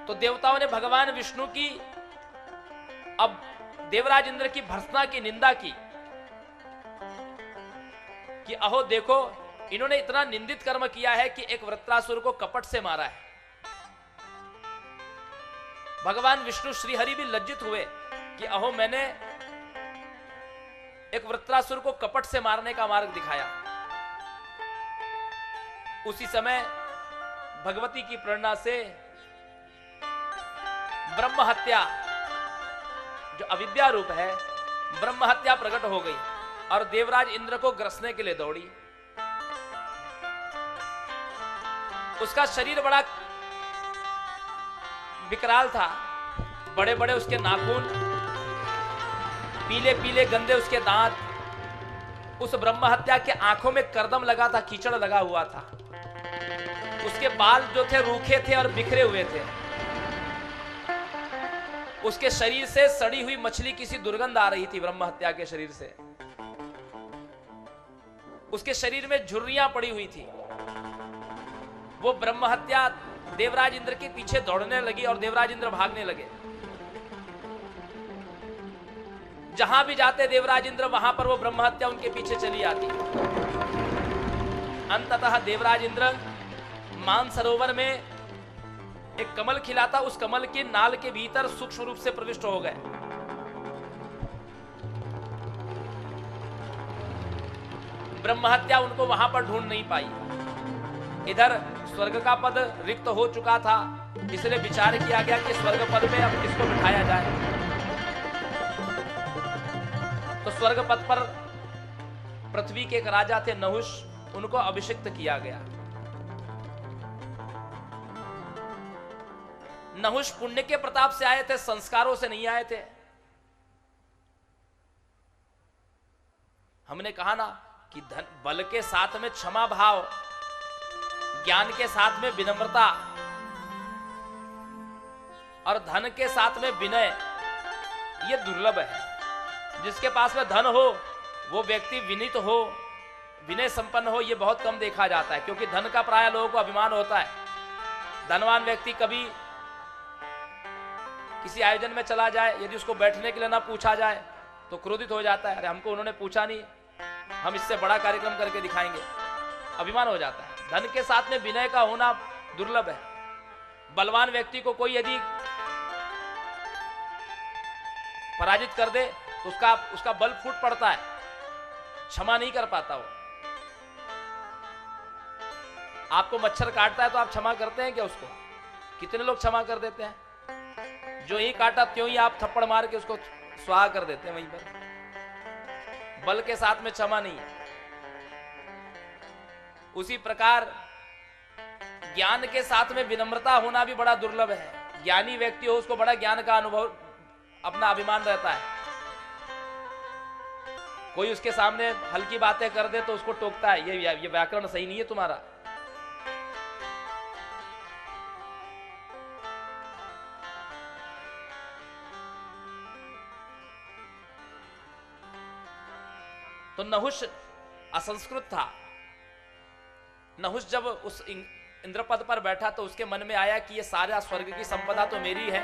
तो देवताओं ने भगवान विष्णु की अब देवराज इंद्र की भर्त्सना की निंदा की कि अहो देखो, इन्होंने इतना निंदित कर्म किया है कि एक वृत्रासुर को कपट से मारा है। भगवान विष्णु श्रीहरि भी लज्जित हुए कि अहो, मैंने एक वृत्रासुर को कपट से मारने का मार्ग दिखाया। उसी समय भगवती की प्रेरणा से ब्रह्म हत्या, जो अविद्या रूप है, ब्रह्म हत्या प्रकट हो गई और देवराज इंद्र को ग्रसने के लिए दौड़ी। उसका शरीर बड़ा विकराल था, बड़े बड़े उसके नाखून, पीले पीले गंदे उसके दांत, उस ब्रह्म हत्या के आंखों में करदम लगा था, कीचड़ लगा हुआ था, उसके बाल जो थे रूखे थे और बिखरे हुए थे, उसके शरीर से सड़ी हुई मछली किसी दुर्गंध आ रही थी ब्रह्म हत्या के शरीर से, उसके शरीर में झुर्रियां पड़ी हुई थी। वो ब्रह्म हत्या देवराज इंद्र के पीछे दौड़ने लगी और देवराज इंद्र भागने लगे। जहां भी जाते देवराज इंद्र, वहां पर वो ब्रह्म हत्या उनके पीछे चली आती। अंततः देवराज इंद्र मानसरोवर में एक कमल खिला था, उस कमल के नाल के भीतर सूक्ष्म रूप से प्रविष्ट हो गए। ब्रह्म हत्या उनको वहां पर ढूंढ नहीं पाई। इधर स्वर्ग का पद रिक्त हो चुका था, इसलिए विचार किया गया कि स्वर्ग पद में अब किसको बिठाया जाए। तो स्वर्ग पद पर पृथ्वी के एक राजा थे नहुष, उनको अभिषिक्त किया गया। नहुष पुण्य के प्रताप से आए थे, संस्कारों से नहीं आए थे। हमने कहा ना कि धन बल के साथ में क्षमा भाव, ज्ञान के साथ में विनम्रता और धन के साथ में विनय, यह दुर्लभ है। जिसके पास में धन हो वो व्यक्ति विनीत हो, विनय संपन्न हो, यह बहुत कम देखा जाता है, क्योंकि धन का प्राय लोगों को अभिमान होता है। धनवान व्यक्ति कभी किसी आयोजन में चला जाए, यदि उसको बैठने के लिए ना पूछा जाए तो क्रोधित हो जाता है, अरे हमको उन्होंने पूछा नहीं, हम इससे बड़ा कार्यक्रम करके दिखाएंगे, अभिमान हो जाता है। धन के साथ में विनय का होना दुर्लभ है। बलवान व्यक्ति को कोई यदि पराजित कर दे तो उसका बल फूट पड़ता है, क्षमा नहीं कर पाता वो। आपको मच्छर काटता है तो आप क्षमा करते हैं क्या उसको? कितने लोग क्षमा कर देते हैं? जो ही काटा त्यों ही आप थप्पड़ मार के उसको स्वाहा कर देते हैं वहीं पर। बल के साथ में क्षमा नहीं है। उसी प्रकार ज्ञान के साथ में विनम्रता होना भी बड़ा दुर्लभ है। ज्ञानी व्यक्ति हो, उसको बड़ा ज्ञान का अनुभव, अपना अभिमान रहता है। कोई उसके सामने हल्की बातें कर दे तो उसको टोकता है, ये व्याकरण सही नहीं है तुम्हारा। तो नहुष असंस्कृत था। नहुष जब उस इंद्रपद पर बैठा तो उसके मन में आया कि ये सारा स्वर्ग की संपदा तो मेरी है,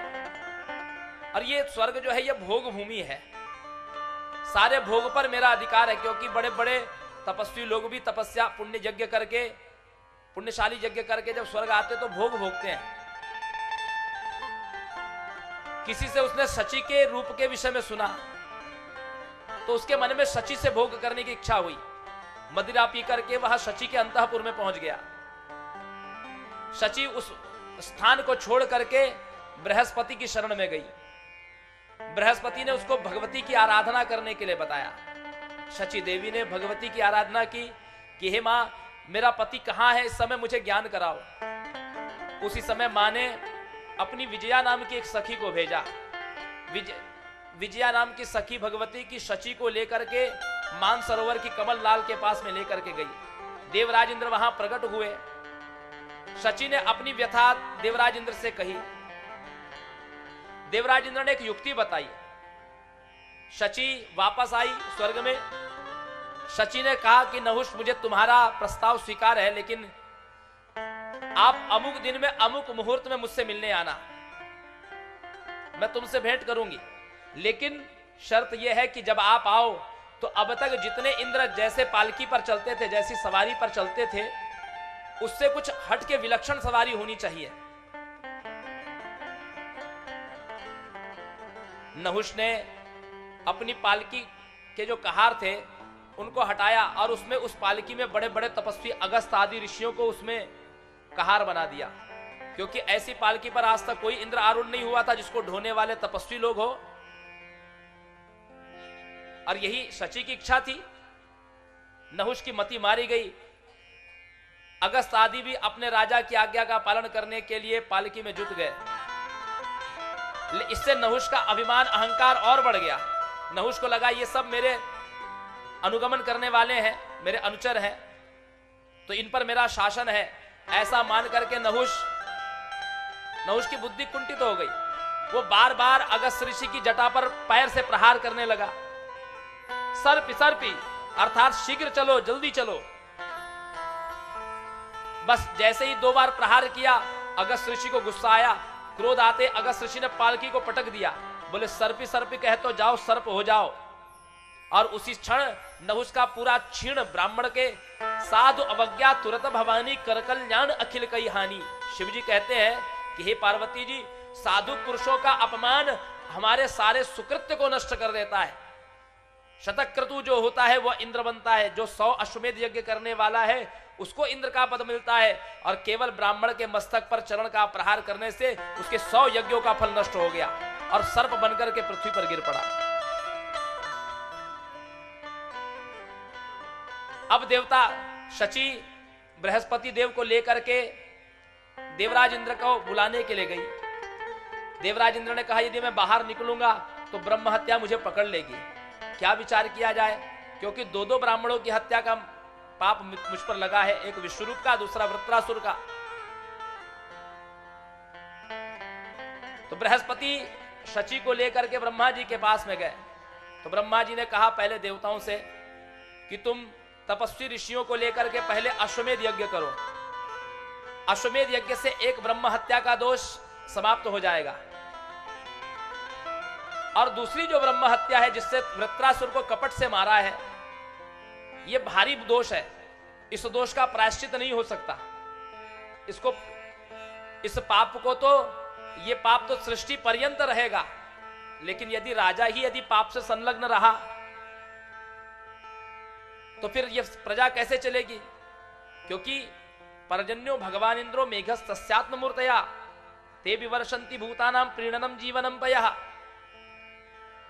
और ये स्वर्ग जो है ये भोग भूमि है, सारे भोग पर मेरा अधिकार है। क्योंकि बड़े बड़े तपस्वी लोग भी तपस्या पुण्य यज्ञ करके, पुण्यशाली यज्ञ करके जब स्वर्ग आते तो भोग भोगते हैं। किसी से उसने शची के रूप के विषय में सुना तो उसके मन में शची से भोग करने की इच्छा हुई। मदिरा पी करके वह शची के अंतःपुर में पहुंच गया। शची उस स्थान को छोड़ करके बृहस्पति की शरण में गई। बृहस्पति ने उसको भगवती की आराधना करने के लिए बताया। शची देवी ने भगवती की आराधना की कि हे मां, मेरा पति कहां है, इस समय मुझे ज्ञान कराओ। उसी समय मां ने अपनी विजया नाम की एक सखी को भेजा। विजया नाम की सखी भगवती की शची को लेकर के मानसरोवर की कमल लाल के पास में लेकर के गई। देवराज इंद्र वहां प्रकट हुए। शची ने अपनी व्यथा देवराज इंद्र से कही। देवराज इंद्र ने एक युक्ति बताई। शची वापस आई स्वर्ग में। शची ने कहा कि नहुष, मुझे तुम्हारा प्रस्ताव स्वीकार है, लेकिन आप अमुक दिन में अमुक मुहूर्त में मुझसे मिलने आना। मैं तुमसे भेंट करूंगी, लेकिन शर्त यह है कि जब आप आओ तो अब तक जितने इंद्र जैसे पालकी पर चलते थे, जैसी सवारी पर चलते थे, उससे कुछ हट के विलक्षण सवारी होनी चाहिए। नहुष ने अपनी पालकी के जो कहार थे उनको हटाया और उसमें उस पालकी में बड़े बड़े तपस्वी अगस्त आदि ऋषियों को उसमें कहार बना दिया, क्योंकि ऐसी पालकी पर आज तक कोई इंद्र आरूढ़ नहीं हुआ था जिसको ढोने वाले तपस्वी लोग हो। और यही शची की इच्छा थी। नहुष की मति मारी गई। अगस्त आदि भी अपने राजा की आज्ञा का पालन करने के लिए पालकी में जुट गए। इससे नहुष का अभिमान अहंकार और बढ़ गया। नहुष को लगा ये सब मेरे अनुगमन करने वाले हैं, मेरे अनुचर हैं, तो इन पर मेरा शासन है। ऐसा मान करके नहुष की बुद्धि कुंठित हो गई। वो बार बार अगस्त ऋषि की जटा पर पैर से प्रहार करने लगा। सर्पी अर्थात शीघ्र चलो, जल्दी चलो। बस जैसे ही 2 बार प्रहार किया, अगस्त ऋषि को गुस्सा आया। क्रोध आते अगस्त ऋषि ने पालकी को पटक दिया। बोले सर्पी कहे तो जाओ, सर्प हो जाओ। और उसी क्षण नहुष का पूरा क्षीण ब्राह्मण के साधु अवज्ञा तुरत भवानी कर कल्याण अखिल कई हानि। शिव जी कहते हैं कि हे पार्वती जी, साधु पुरुषों का अपमान हमारे सारे सुकृत्य को नष्ट कर देता है। शतक्रतु जो होता है वह इंद्र बनता है। जो 100 अश्वमेध यज्ञ करने वाला है उसको इंद्र का पद मिलता है, और केवल ब्राह्मण के मस्तक पर चरण का प्रहार करने से उसके 100 यज्ञों का फल नष्ट हो गया और सर्प बनकर के पृथ्वी पर गिर पड़ा। अब देवता शची बृहस्पति देव को लेकर के देवराज इंद्र को बुलाने के लिए गई। देवराज इंद्र ने कहा यदि मैं बाहर निकलूंगा तो ब्रह्म हत्या मुझे पकड़ लेगी। क्या विचार किया जाए, क्योंकि 2 ब्राह्मणों की हत्या का पाप मुझ पर लगा है, एक विश्वरूप का, दूसरा वृत्रासुर का। तो बृहस्पति शची को लेकर के ब्रह्मा जी के पास में गए। तो ब्रह्मा जी ने कहा पहले देवताओं से कि तुम तपस्वी ऋषियों को लेकर के पहले अश्वमेध यज्ञ करो। अश्वमेध यज्ञ से एक ब्रह्म हत्या का दोष समाप्त हो जाएगा, और दूसरी जो ब्रह्म हत्या है जिससे वृत्रासुर को कपट से मारा है, यह भारी दोष है। इस दोष का प्रायश्चित नहीं हो सकता। इस पाप को तो, ये पाप तो सृष्टि पर्यंत रहेगा, लेकिन यदि राजा ही यदि पाप से संलग्न रहा तो फिर यह प्रजा कैसे चलेगी। क्योंकि पर्जन्यो भगवान इंद्रो मेघस्तस्यात्म मूर्तया ते विवर्षन्ति भूतानाम प्रीणनम जीवनम पयः।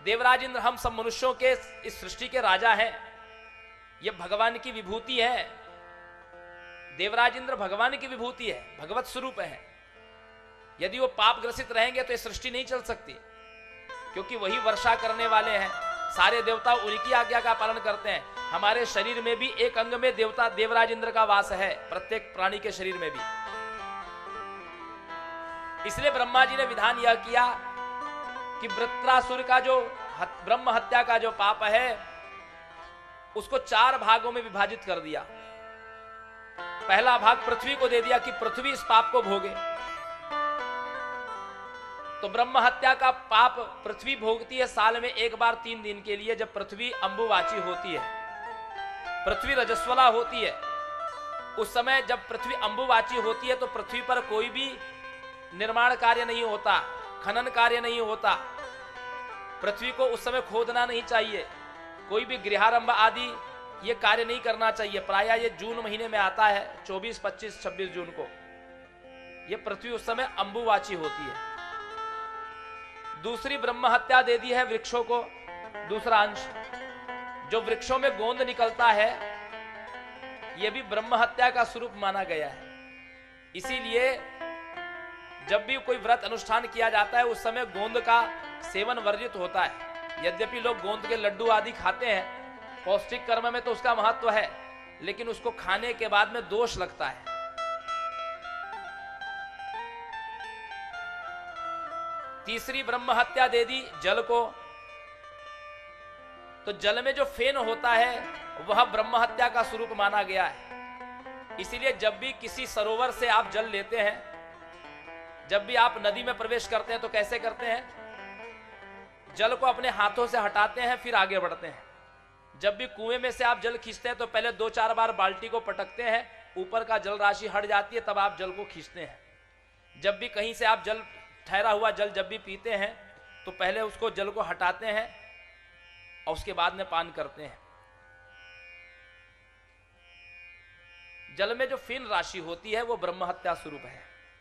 देवराज इंद्र हम सब मनुष्यों के इस सृष्टि के राजा हैं, यह भगवान की विभूति है। देवराज इंद्र भगवान की विभूति है, भगवत स्वरूप है। यदि वो पाप ग्रसित रहेंगे तो यह सृष्टि नहीं चल सकती, क्योंकि वही वर्षा करने वाले हैं। सारे देवता उनकी आज्ञा का पालन करते हैं। हमारे शरीर में भी एक अंग में देवता देवराज इंद्र का वास है, प्रत्येक प्राणी के शरीर में भी। इसलिए ब्रह्मा जी ने विधान यह किया कि वृत्रासुर का जो ब्रह्म हत्या का जो पाप है उसको 4 भागों में विभाजित कर दिया। पहला भाग पृथ्वी को दे दिया कि पृथ्वी इस पाप को भोगे। तो ब्रह्म हत्या का पाप पृथ्वी भोगती है साल में एक बार 3 दिन के लिए, जब पृथ्वी अंबुवाची होती है, पृथ्वी रजस्वला होती है। उस समय जब पृथ्वी अंबुवाची होती है तो पृथ्वी पर कोई भी निर्माण कार्य नहीं होता, खनन कार्य नहीं होता। पृथ्वी को उस समय खोदना नहीं चाहिए, कोई भी गृहारंभ आदि ये कार्य नहीं करना चाहिए। प्रायः ये जून महीने में आता है, 24, 25, 26 जून को। ये पृथ्वी उस समय अंबुवाची होती है। दूसरी ब्रह्म हत्या दे दी है वृक्षों को। दूसरा अंश जो वृक्षों में गोंद निकलता है, यह भी ब्रह्म हत्या का स्वरूप माना गया है। इसीलिए जब भी कोई व्रत अनुष्ठान किया जाता है उस समय गोंद का सेवन वर्जित होता है। यद्यपि लोग गोंद के लड्डू आदि खाते हैं, पौष्टिक कर्म में तो उसका महत्व है, लेकिन उसको खाने के बाद में दोष लगता है। तीसरी ब्रह्म हत्या दे दी जल को। तो जल में जो फेन होता है वह ब्रह्म हत्या का स्वरूप माना गया है। इसीलिए जब भी किसी सरोवर से आप जल लेते हैं, जब भी आप नदी में प्रवेश करते हैं तो कैसे करते हैं? जल को अपने हाथों से हटाते हैं, फिर आगे बढ़ते हैं। जब भी कुएं में से आप जल खींचते हैं तो पहले 2-4 बार बाल्टी को पटकते हैं, ऊपर का जल राशि हट जाती है, तब आप जल को खींचते हैं। जब भी कहीं से आप जल, ठहरा हुआ जल जब भी पीते हैं तो पहले उसको जल को हटाते हैं और उसके बाद में पान करते हैं। जल में जो फिन राशि होती है वो ब्रह्म हत्या स्वरूप है।